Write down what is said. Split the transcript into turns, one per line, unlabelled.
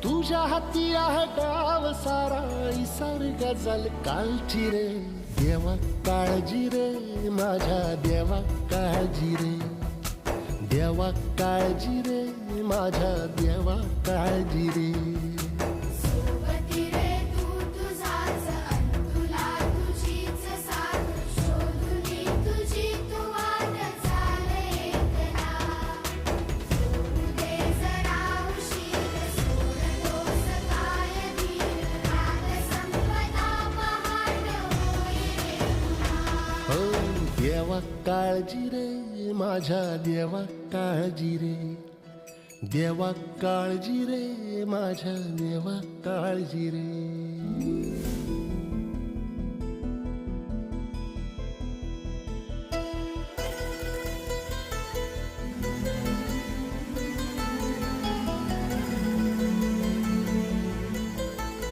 तुझ्या हाती आहे गाव सारा इसार गजल कालची रे. देवा काळजी रे माझ्या देवा काळजी रे. देवा काळजी रे माझ्या देवा काळजी रे.
सोबती रे तू तुझाच अन तुला तुझीच साथ शोधुनी तुझी तू वाट चाल एकला. सोडू दे जरा उशीर सोडतोस काय धीर रात संपदा पहाट होई रे पुन्हा.
हो देवा काळजी रे माझ्या देवा काळजी रे. देवा काळजी रे माझ्या देवा काळजी रे.